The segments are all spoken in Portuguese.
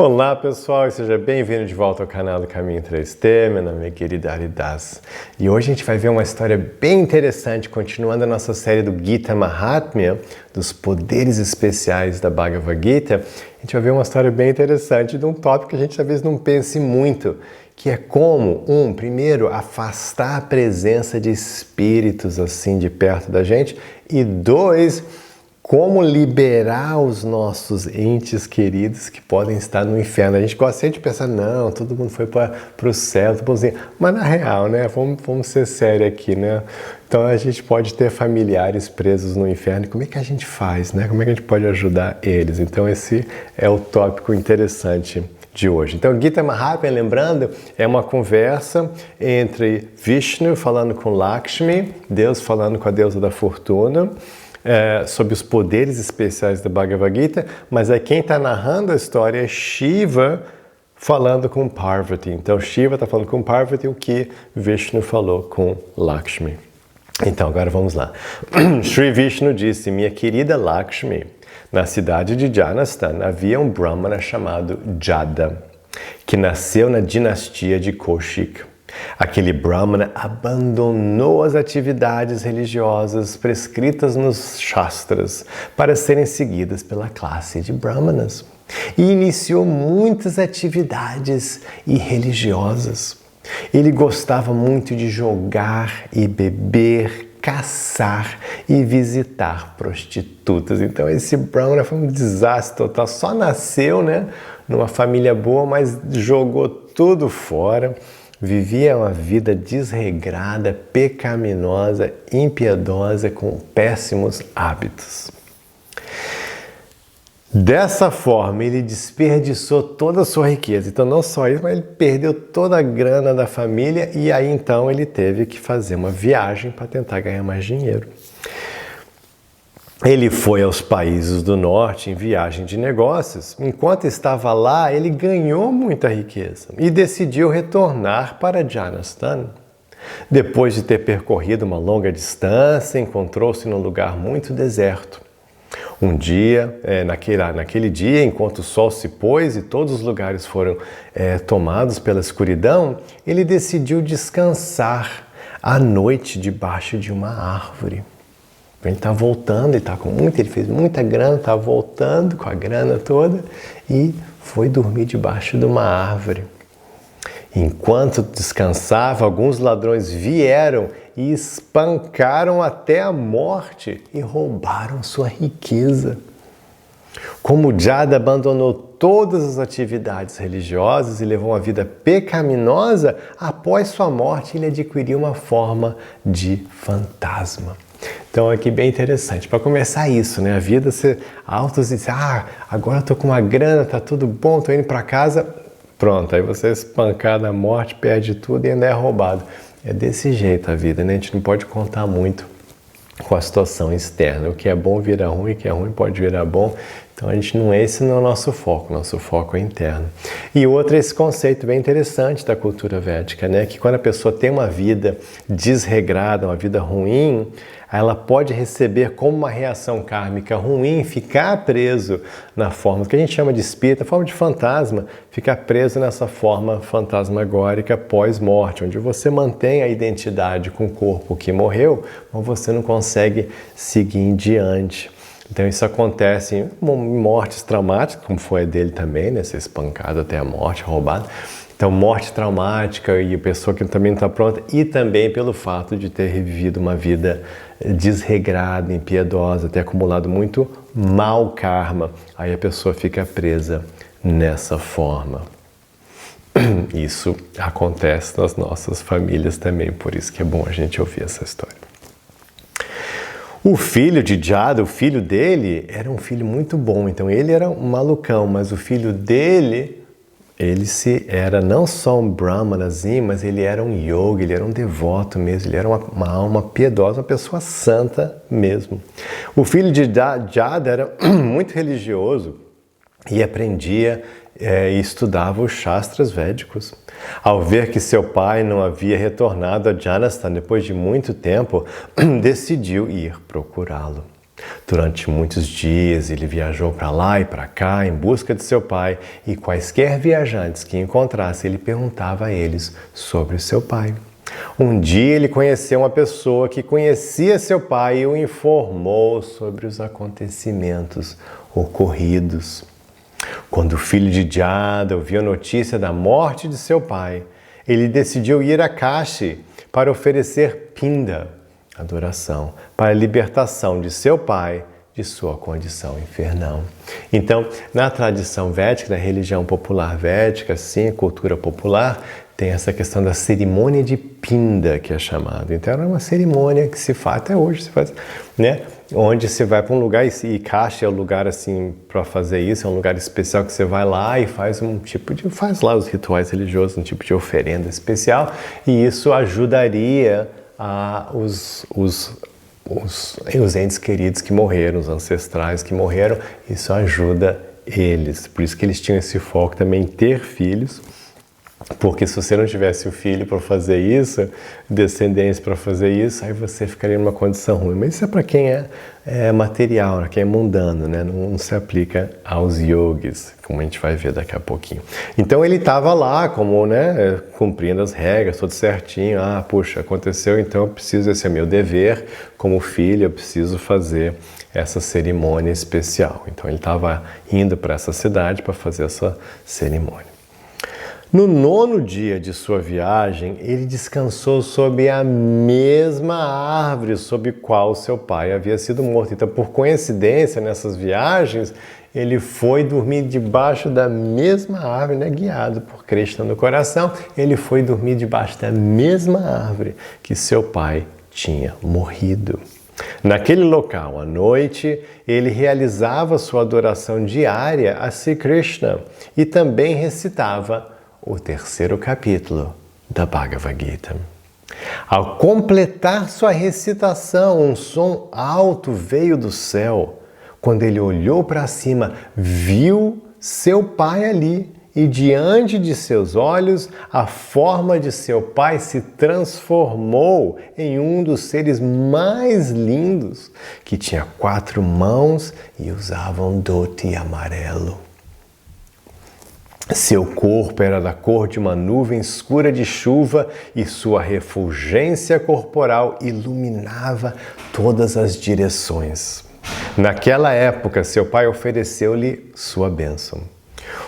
Olá pessoal, e seja bem-vindo de volta ao canal do Caminho 3T, meu nome é Giridhar Das. E hoje a gente vai ver uma história bem interessante, continuando a nossa série do Gita Mahatmya, dos poderes especiais da Bhagavad Gita. A gente vai ver uma história bem interessante de um tópico que a gente talvez não pense muito, que é como, primeiro, afastar a presença de espíritos assim de perto da gente, e dois, como liberar os nossos entes queridos que podem estar no inferno. A gente gosta sempre de pensar, não, todo mundo foi para o céu, mas na real, né? Vamos ser sérios aqui, né? Então a gente pode ter familiares presos no inferno. Como é que a gente faz, né? Como é que a gente pode ajudar eles? Então esse é o tópico interessante de hoje. Então, Gita Mahatmya, lembrando, é uma conversa entre Vishnu falando com Lakshmi, Deus falando com a deusa da fortuna, sobre os poderes especiais da Bhagavad Gita, mas quem está narrando a história é Shiva falando com Parvati. Então Shiva está falando com Parvati o que Vishnu falou com Lakshmi. Então agora vamos lá. Shri Vishnu disse: minha querida Lakshmi, na cidade de Janastan havia um Brahmana chamado Jada, que nasceu na dinastia de Kaushik. Aquele Brahmana abandonou as atividades religiosas prescritas nos Shastras para serem seguidas pela classe de Brahmanas e iniciou muitas atividades irreligiosas. Ele gostava muito de jogar e beber, caçar e visitar prostitutas. Então esse Brahmana foi um desastre total. Só nasceu, numa família boa, mas jogou tudo fora. Vivia uma vida desregrada, pecaminosa, impiedosa, com péssimos hábitos. Dessa forma, ele desperdiçou toda a sua riqueza. Então, não só isso, mas ele perdeu toda a grana da família e aí, então, ele teve que fazer uma viagem para tentar ganhar mais dinheiro. Ele foi aos países do norte em viagem de negócios. Enquanto estava lá, ele ganhou muita riqueza e decidiu retornar para Janastan. Depois de ter percorrido uma longa distância, encontrou-se num lugar muito deserto. Um dia, naquele dia, enquanto o sol se pôs e todos os lugares foram tomados pela escuridão, ele decidiu descansar à noite debaixo de uma árvore. Ele está voltando, ele fez muita grana, está voltando com a grana toda e foi dormir debaixo de uma árvore. Enquanto descansava, alguns ladrões vieram e espancaram até a morte e roubaram sua riqueza. Como Jada abandonou todas as atividades religiosas e levou uma vida pecaminosa, após sua morte ele adquiriu uma forma de fantasma. Então aqui bem interessante, para começar isso, a vida ser altos e dizer, agora eu tô com uma grana, tá tudo bom, tô indo para casa, pronto, aí você é espancado à morte, perde tudo e ainda é roubado. É desse jeito a vida, A gente não pode contar muito com a situação externa, o que é bom vira ruim, o que é ruim pode virar bom, então esse não é o nosso foco é interno. E outro, esse conceito bem interessante da cultura védica, que quando a pessoa tem uma vida desregrada, uma vida ruim, ela pode receber como uma reação kármica ruim, ficar preso na forma que a gente chama de espírito, a forma de fantasma, ficar preso nessa forma fantasmagórica pós-morte, onde você mantém a identidade com o corpo que morreu, mas você não consegue seguir em diante. Então isso acontece em mortes traumáticas, como foi a dele também, ser espancado até a morte, roubado. Então morte traumática e a pessoa que também não está pronta, e também pelo fato de ter vivido uma vida desregrada, impiedosa, ter acumulado muito mau karma. Aí a pessoa fica presa nessa forma. Isso acontece nas nossas famílias também, por isso que é bom a gente ouvir essa história. O filho de Jada, o filho dele, era um filho muito bom. Então ele era um malucão, mas o filho dele, ele era não só um brahmanazinho, mas ele era um yogi, ele era um devoto mesmo, ele era uma alma piedosa, uma pessoa santa mesmo. O filho de Jada era muito religioso e aprendia e estudava os Shastras védicos. Ao ver que seu pai não havia retornado a Janastan depois de muito tempo, decidiu ir procurá-lo. Durante muitos dias ele viajou para lá e para cá em busca de seu pai, e quaisquer viajantes que encontrasse, ele perguntava a eles sobre o seu pai. Um dia ele conheceu uma pessoa que conhecia seu pai e o informou sobre os acontecimentos ocorridos. Quando o filho de Jada ouviu a notícia da morte de seu pai, ele decidiu ir a Kashi para oferecer pinda, adoração, para a libertação de seu pai de sua condição infernal. Então, na tradição védica, na religião popular védica, sim, cultura popular, tem essa questão da cerimônia de pinda, que é chamada. Então, era uma cerimônia que se faz, até hoje se faz, né? Onde você vai para um lugar, e Kashi é o lugar assim para fazer isso, é um lugar especial que você vai lá e faz faz lá os rituais religiosos, um tipo de oferenda especial, e isso ajudaria os entes queridos que morreram, os ancestrais que morreram, isso ajuda eles. Por isso que eles tinham esse foco também em ter filhos, porque se você não tivesse o filho para fazer isso, descendência para fazer isso, aí você ficaria numa condição ruim. Mas isso é para quem é material, quem é mundano, né? Não se aplica aos yogis, como a gente vai ver daqui a pouquinho. Então ele estava lá, como, né, cumprindo as regras, tudo certinho. Puxa, aconteceu, então eu preciso, esse é meu dever, como filho, eu preciso fazer essa cerimônia especial. Então ele estava indo para essa cidade para fazer essa cerimônia. No 9º dia de sua viagem, ele descansou sob a mesma árvore sob qual seu pai havia sido morto. Então, por coincidência, nessas viagens, ele foi dormir debaixo da mesma árvore, né? Guiado por Krishna no coração, ele foi dormir debaixo da mesma árvore que seu pai tinha morrido. Naquele local, à noite, ele realizava sua adoração diária a Sri Krishna e também recitava o 3º capítulo da Bhagavad Gita. Ao completar sua recitação, um som alto veio do céu. Quando ele olhou para cima, viu seu pai ali, e diante de seus olhos, a forma de seu pai se transformou em um dos seres mais lindos, que tinha 4 mãos e usava um dhoti amarelo. Seu corpo era da cor de uma nuvem escura de chuva e sua refulgência corporal iluminava todas as direções. Naquela época, seu pai ofereceu-lhe sua bênção.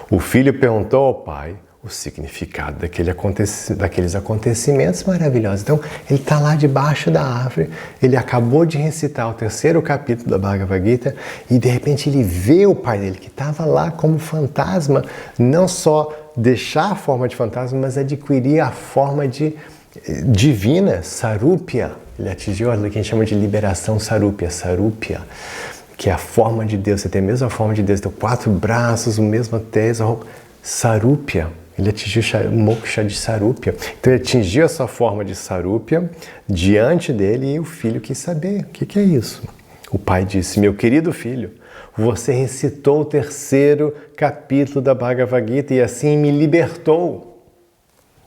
O filho perguntou ao pai o significado daqueles acontecimentos maravilhosos. Então, ele está lá debaixo da árvore, ele acabou de recitar o 3º capítulo da Bhagavad Gita e, de repente, ele vê o pai dele, que estava lá como fantasma, não só deixar a forma de fantasma, mas adquirir a forma divina, Sarupya. Ele atingiu o que a gente chama de liberação Sarupya, que é a forma de Deus. Você tem a mesma forma de Deus, tem 4 braços, a mesma testa, Sarupya. Ele atingiu o moksha de Sarupya. Então ele atingiu essa forma de Sarupya diante dele e o filho quis saber o que é isso. O pai disse: meu querido filho, você recitou o 3º capítulo da Bhagavad Gita e assim me libertou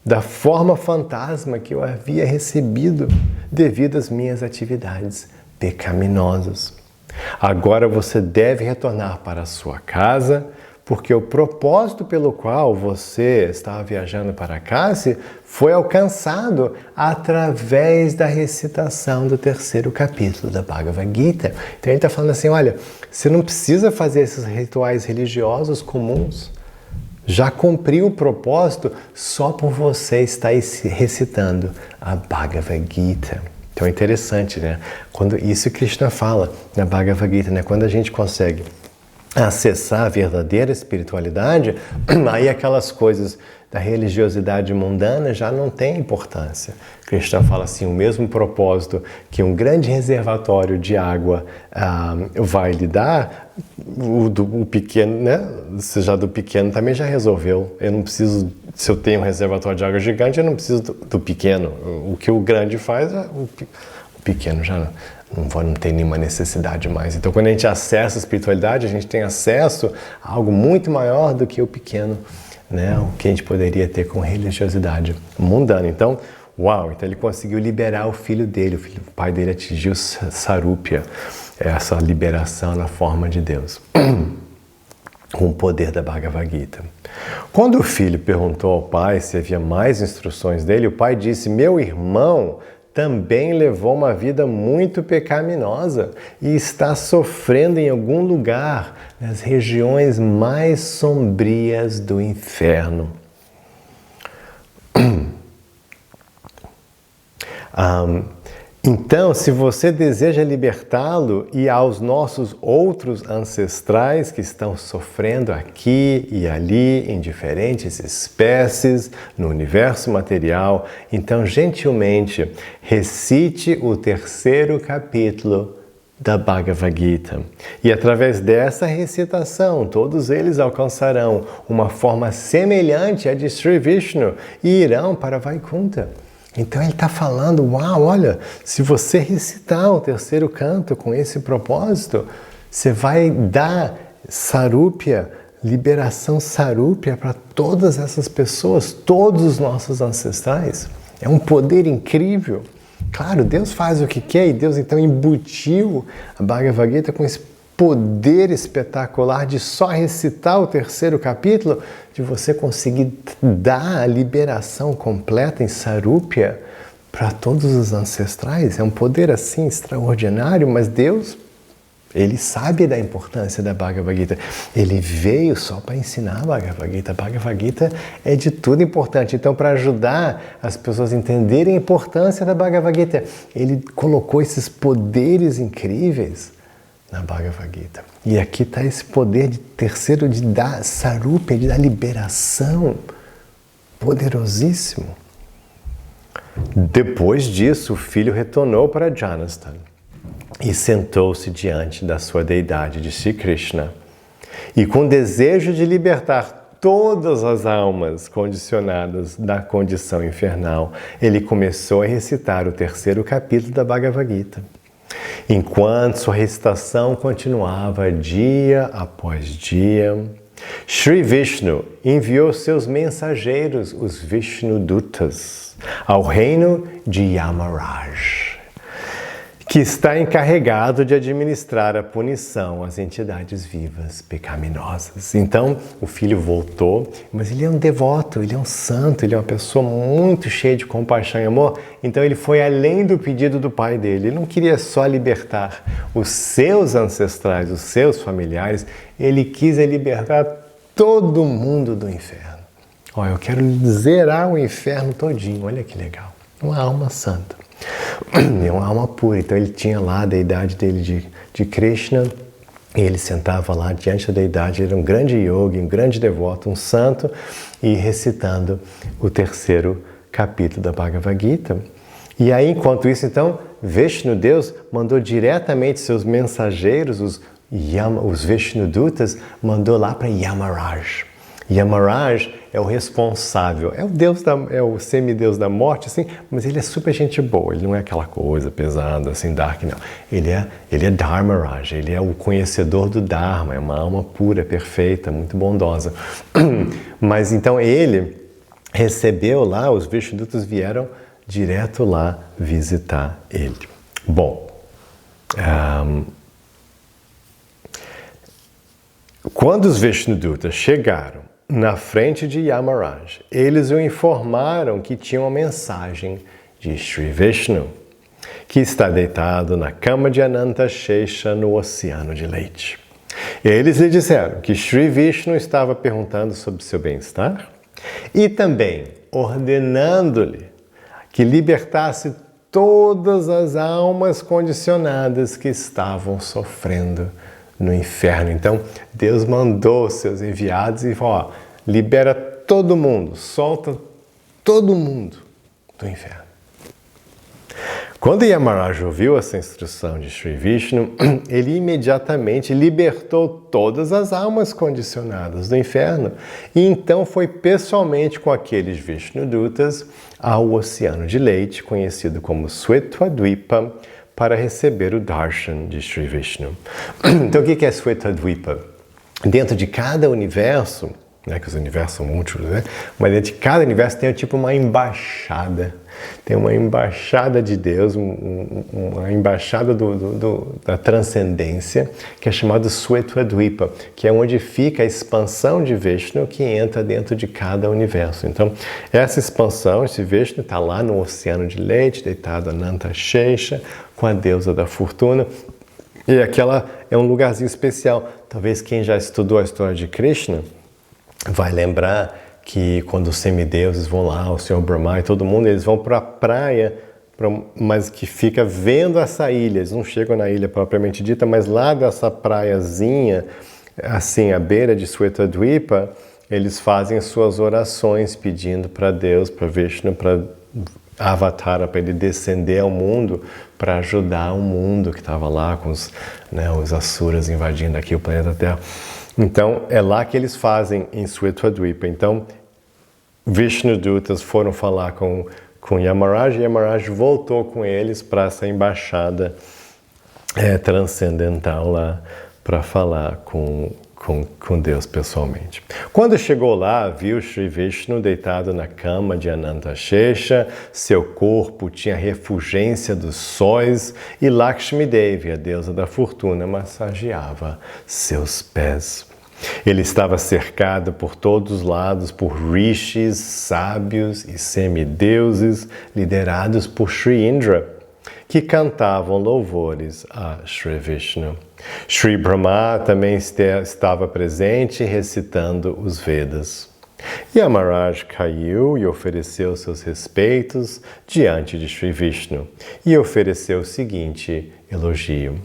da forma fantasma que eu havia recebido devido às minhas atividades pecaminosas. Agora você deve retornar para a sua casa, porque o propósito pelo qual você estava viajando para Kashi foi alcançado através da recitação do 3º capítulo da Bhagavad Gita. Então ele está falando assim, olha, você não precisa fazer esses rituais religiosos comuns. Já cumpriu o propósito só por você estar recitando a Bhagavad Gita. Então é interessante, né? Quando isso Krishna fala na Bhagavad Gita, né? Quando a gente consegue acessar a verdadeira espiritualidade, aí aquelas coisas da religiosidade mundana já não tem importância. Krishna fala assim, o mesmo propósito que um grande reservatório de água vai lhe dar, o pequeno, né? Já do pequeno também já resolveu. Eu não preciso, se eu tenho um reservatório de água gigante, eu não preciso do pequeno. O que o grande faz, o pequeno já não tem nenhuma necessidade mais. Então, quando a gente acessa a espiritualidade, a gente tem acesso a algo muito maior do que o pequeno, né? O que a gente poderia ter com religiosidade mundana. Então, uau! Então ele conseguiu liberar o filho dele, o pai dele atingiu Sarupya. essa liberação na forma de Deus, com o poder da Bhagavad Gita. Quando o filho perguntou ao pai se havia mais instruções dele, o pai disse: meu irmão também levou uma vida muito pecaminosa e está sofrendo em algum lugar nas regiões mais sombrias do inferno. Então, se você deseja libertá-lo e aos nossos outros ancestrais que estão sofrendo aqui e ali em diferentes espécies no universo material, então gentilmente recite o 3º capítulo da Bhagavad Gita. E através dessa recitação, todos eles alcançarão uma forma semelhante à de Sri Vishnu e irão para Vaikuntha. Então ele está falando, uau, olha, se você recitar o 3º canto com esse propósito, você vai dar sarupya, liberação sarupya para todas essas pessoas, todos os nossos ancestrais. É um poder incrível. Claro, Deus faz o que quer e Deus então embutiu a Bhagavad Gita com esse poder espetacular de só recitar o 3º capítulo, de você conseguir dar a liberação completa em sarupya para todos os ancestrais. É um poder assim extraordinário, mas Deus, Ele sabe da importância da Bhagavad Gita. Ele veio só para ensinar a Bhagavad Gita. A Bhagavad Gita é de tudo importante. Então, para ajudar as pessoas a entenderem a importância da Bhagavad Gita, Ele colocou esses poderes incríveis na Bhagavad Gita. E aqui está esse poder de 3º, de dar sarupya, de dar liberação, poderosíssimo. Depois disso, o filho retornou para Janastan e sentou-se diante da sua deidade de Sri Krishna. E com desejo de libertar todas as almas condicionadas da condição infernal, ele começou a recitar o 3º capítulo da Bhagavad Gita. Enquanto sua recitação continuava dia após dia, Sri Vishnu enviou seus mensageiros, os Vishnudutas, ao reino de Yamaraj, que está encarregado de administrar a punição às entidades vivas pecaminosas. Então, o filho voltou, mas ele é um devoto, ele é um santo, ele é uma pessoa muito cheia de compaixão e amor. Então, ele foi além do pedido do pai dele. Ele não queria só libertar os seus ancestrais, os seus familiares, ele quis libertar todo mundo do inferno. Olha, eu quero zerar o inferno todinho, olha que legal. Uma alma santa. É uma alma pura. Então ele tinha lá a deidade dele de Krishna, e ele sentava lá diante da deidade, ele era um grande yogi, um grande devoto, um santo, e recitando o 3º capítulo da Bhagavad Gita. E aí, enquanto isso, então, Vishnu, Deus, mandou diretamente seus mensageiros, os Vishnudutas, mandou lá para Yamaraj. Yamaraj é o responsável, é o deus é o semideus da morte, assim, mas ele é super gente boa, ele não é aquela coisa pesada, assim, dark, não. Ele é Dharmaraj, ele é o conhecedor do Dharma, é uma alma pura, perfeita, muito bondosa. Mas então ele recebeu lá, os Vishnudutas vieram direto lá visitar ele. Bom, quando os Vishnudutas chegaram na frente de Yamaraj, eles o informaram que tinha uma mensagem de Sri Vishnu, que está deitado na cama de Ananta Shesha no oceano de leite. Eles lhe disseram que Sri Vishnu estava perguntando sobre seu bem-estar e também ordenando-lhe que libertasse todas as almas condicionadas que estavam sofrendo no inferno. Então, Deus mandou seus enviados e falou, ó, libera todo mundo, solta todo mundo do inferno. Quando Yamaraj ouviu essa instrução de Sri Vishnu, ele imediatamente libertou todas as almas condicionadas do inferno e então foi pessoalmente com aqueles Vishnudutas ao oceano de leite, conhecido como Svetadvipa, para receber o darshan de Sri Vishnu. Então, o que é Svetadvipa? Dentro de cada universo, né, que os universos são múltiplos, né? Mas dentro de cada universo tem tipo uma embaixada. Tem uma embaixada de Deus, uma embaixada da transcendência, que é chamada Svetadvipa, que é onde fica a expansão de Vishnu que entra dentro de cada universo. Então, essa expansão, esse Vishnu está lá no oceano de leite, deitado Ananta Shesha, com a deusa da fortuna. E aquela é um lugarzinho especial. Talvez quem já estudou a história de Krishna vai lembrar que quando os semideuses vão lá, o Senhor Brahma e todo mundo, eles vão para a praia, mas que fica vendo essa ilha. Eles não chegam na ilha propriamente dita, mas lá dessa praiazinha, assim, à beira de Svetadvipa, eles fazem suas orações pedindo para Deus, para Vishnu, para Avatara, para ele descender ao mundo, para ajudar o mundo que estava lá com os asuras invadindo aqui o planeta Terra. Então, é lá que eles fazem em Svetadvipa. Então, Vishnu Dutas foram falar com Yamaraj, e Yamaraj voltou com eles para essa embaixada transcendental lá, para falar com Deus pessoalmente. Quando chegou lá, viu Shri Vishnu deitado na cama de Ananta Shesha, seu corpo tinha refulgência dos sóis e Lakshmi Devi, a deusa da fortuna, massageava seus pés. Ele estava cercado por todos os lados por rishis, sábios e semideuses, liderados por Shri Indra, que cantavam louvores a Shri Vishnu. Shri Brahma também estava presente recitando os Vedas. Yamaraj caiu e ofereceu seus respeitos diante de Shri Vishnu e ofereceu o seguinte elogio.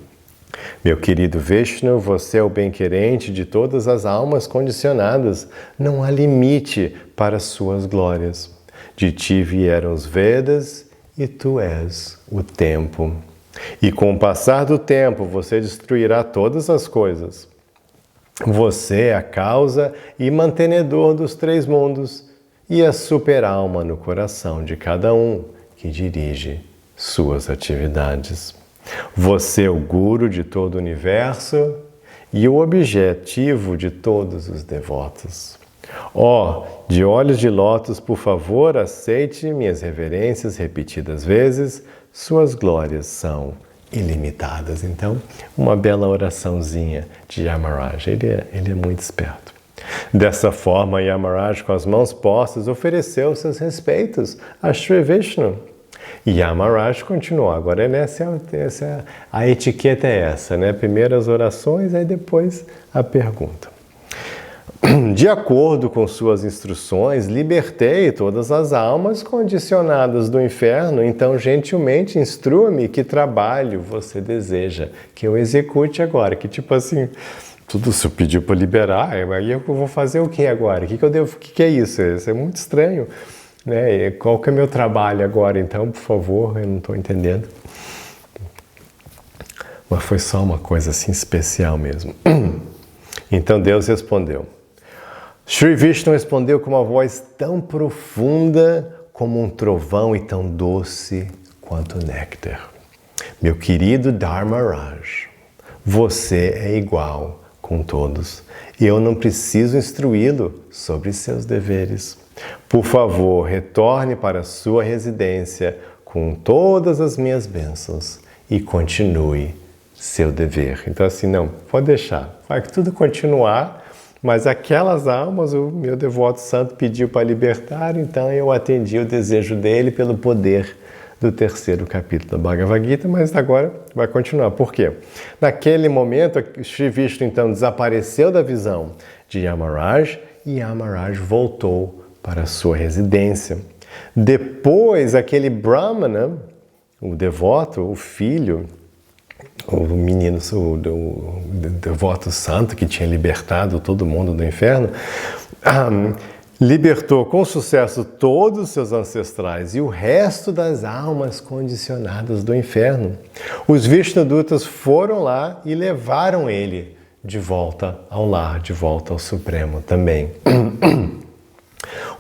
Meu querido Vishnu, você é o bem-querente de todas as almas condicionadas. Não há limite para suas glórias. De ti vieram os Vedas e tu és o tempo. E com o passar do tempo, você destruirá todas as coisas. Você é a causa e mantenedor dos três mundos e a super-alma no coração de cada um que dirige suas atividades. Você é o guru de todo o universo e o objetivo de todos os devotos. De olhos de lótus, por favor, aceite minhas reverências repetidas vezes. Suas glórias são ilimitadas. Então, uma bela oraçãozinha de Yamaraj. Ele é muito esperto. Dessa forma, Yamaraj, com as mãos postas, ofereceu seus respeitos a Shri Vishnu. E Yamaraj continuou. Agora, a etiqueta é essa, né? Primeiro as orações, aí depois a pergunta. De acordo com suas instruções, libertei todas as almas condicionadas do inferno, então gentilmente instrua-me que trabalho você deseja que eu execute agora. Que tipo assim, tudo se pediu para liberar, aí eu vou fazer o que agora? O que é isso? Isso é muito estranho. Né? Qual que é meu trabalho agora, então, por favor? Eu não estou entendendo. Mas foi só uma coisa assim especial mesmo. Então Deus respondeu. Shri Vishnu respondeu com uma voz tão profunda como um trovão e tão doce quanto néctar. Meu querido Dharmaraj, você é igual com todos e eu não preciso instruí-lo sobre seus deveres. Por favor, retorne para sua residência com todas as minhas bênçãos e continue seu dever. Então assim, não, pode deixar, vai tudo continuar, mas aquelas almas o meu devoto santo pediu para libertar, então eu atendi o desejo dele pelo poder do terceiro capítulo da Bhagavad Gita, mas agora vai continuar. Por quê? Naquele momento, Shri Vishnu então desapareceu da visão de Yamaraj e Yamaraj voltou para a sua residência. Depois, aquele Brahmana, o devoto, o filho, o menino, o devoto santo que tinha libertado todo mundo do inferno, libertou com sucesso todos os seus ancestrais e o resto das almas condicionadas do inferno. Os Vishnudutas foram lá e levaram ele de volta ao lar, de volta ao Supremo também.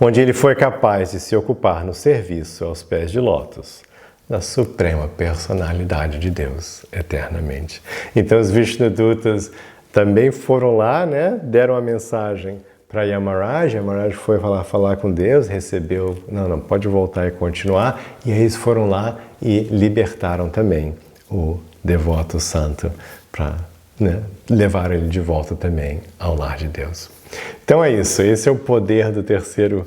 Onde ele foi capaz de se ocupar no serviço aos pés de lótus da suprema personalidade de Deus, eternamente. Então os Vishnudutas também foram lá, né, deram a mensagem para Yamaraj. Yamaraj foi falar com Deus, recebeu, não, pode voltar e continuar. E aí eles foram lá e libertaram também o devoto santo para levar ele de volta também ao lar de Deus. Então é isso, esse é o poder do terceiro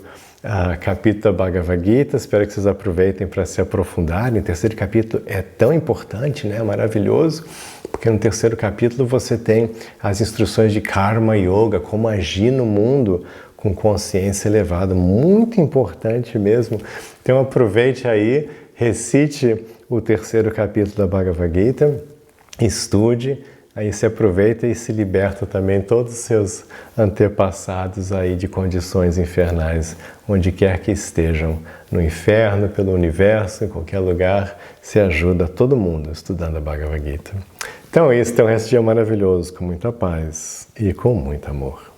capítulo da Bhagavad Gita. Espero que vocês aproveitem para se aprofundarem. O terceiro capítulo é tão importante, né? Maravilhoso, porque no terceiro capítulo você tem as instruções de Karma Yoga, como agir no mundo com consciência elevada, muito importante mesmo. Então aproveite aí, recite o terceiro capítulo da Bhagavad Gita, estude, aí se aproveita e se liberta também todos os seus antepassados aí de condições infernais, onde quer que estejam, no inferno, pelo universo, em qualquer lugar, se ajuda todo mundo estudando a Bhagavad Gita. Então é isso, tem um resto de dia maravilhoso, com muita paz e com muito amor.